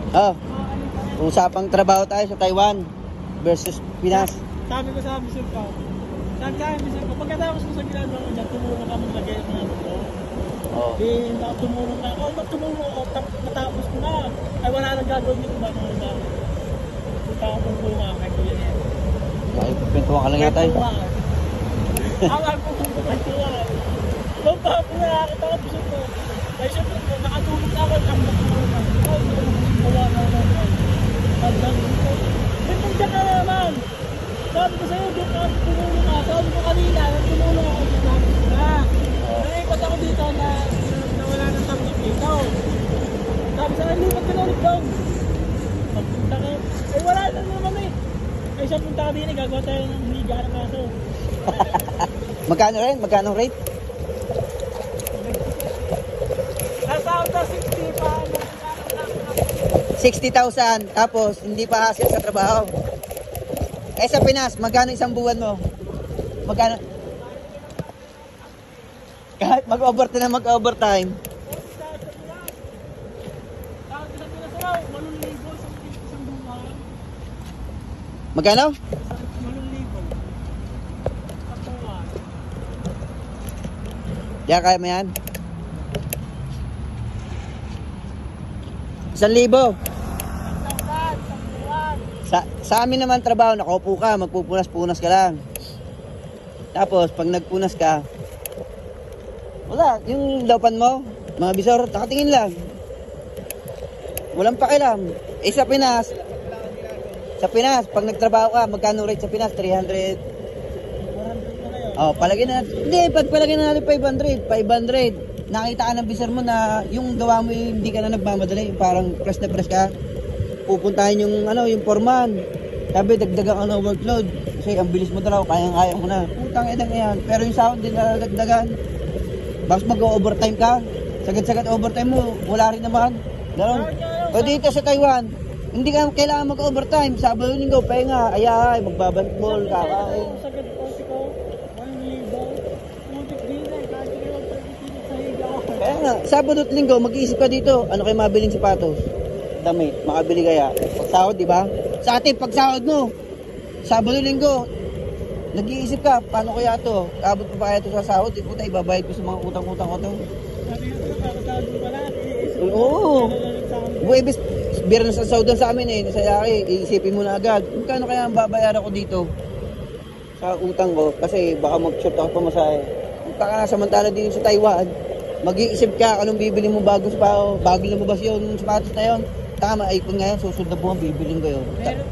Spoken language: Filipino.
Oh, usapang trabaho tayo sa Taiwan versus Pinas. Sabi ko sa bisip ko, pagkatapos ko sa ginagawa ko dyan, tumulong kami lagay ng mga ito. Oh. Di, tumulong na ako. Tumulong ako, matapos ko na. Ay, wala nang gagawin dito ba mga ito. Punta ako tumulong ako kay Kuya Ed. Ay, pintuan ka lang yata eh. Ang agpupunto kay Kuya Ed. Nung pa ako nakakita ko, bisip ko. Ay, siyempre, nakatulong na ako. Ang matulong na. Wala na ako. Bitong dyan ka naman. Sabi ko sa'yo, doon ka tumulong ka. Sabi ko kanina, tumulong ako dyan. Sabi ko na. Naipat ako dito na wala ng tamik dito. Sabi sa'yo, lipat ka na ulit daw. Pagpunta ka, ay wala na naman eh. Ay siya punta ka din, gagawa tayo ng higa ng kaso. Magkano rin? Magkano rate? Nasa ako 60 pa. 60,000 tapos hindi pa hassle sa trabaho. Eh sa Pinas, magkano isang buwan mo? Magkano? Kahit mag-overtime na mag-overtime. Magkano? Diyan kaya mo yan? 1,000. Sa amin naman trabaho, nakaupo ka, magpupunas-punas ka lang. Tapos, pag nagpunas ka, wala, yung laupan mo, mga bisor, nakatingin lang. Walang pakialam. Eh sa Pinas, pag nagtrabaho ka, magkano rate sa Pinas? 300? Oh, palagay na, hindi, pag palagay na natin 500. Nakita ka ng bisor mo na yung gawa mo hindi ka na nagmamadali, parang press na press ka. Pupuntahin yung yung foreman. Sabi dagdagan ka ng workload kasi ang bilis mo talaw, kayang-kaya mo na. Putang edang yan. Pero yung sahod din na dagdagan. Bakit mag-overtime ka? Sagad-sagad overtime mo, wala rin naman. Ganoon. O dito sa Taiwan, hindi ka kailangan mag-overtime. Sabado linggo, pahinga, ayay, magbabantball, kakain. Sagad po ko, 1,000. Mutik din eh, kahit hindi mag-president sa higa. Kaya nga, Sabado at linggo, mag-iisip ka dito, ano kayo mabiling sapatos? Damit, makabili kaya. Pagsahod, di ba? Sa atin, pagsahod mo, Sabado linggo, nag-iisip ka, paano kaya to? Abot pa kaya to sa sahod? Puta, ibabayad ko sa mga utang-utang ko to. Sabi ko na, kakasahod mo pala. Oo. Buwebes, bira na sa sahod sa amin eh. Sa yaki, iisipin mo na agad. Kano kaya ang babayaran ko dito? Sa utang ko, kasi baka mag-short ako pa masahe. Baka samantala dito sa Taiwan, mag-iisip ka anong bibili mo bago lumabas yun, sapatos na yun. Tama, ay kung ngayon, susunod na buwan, bibiling ko yun. Meron,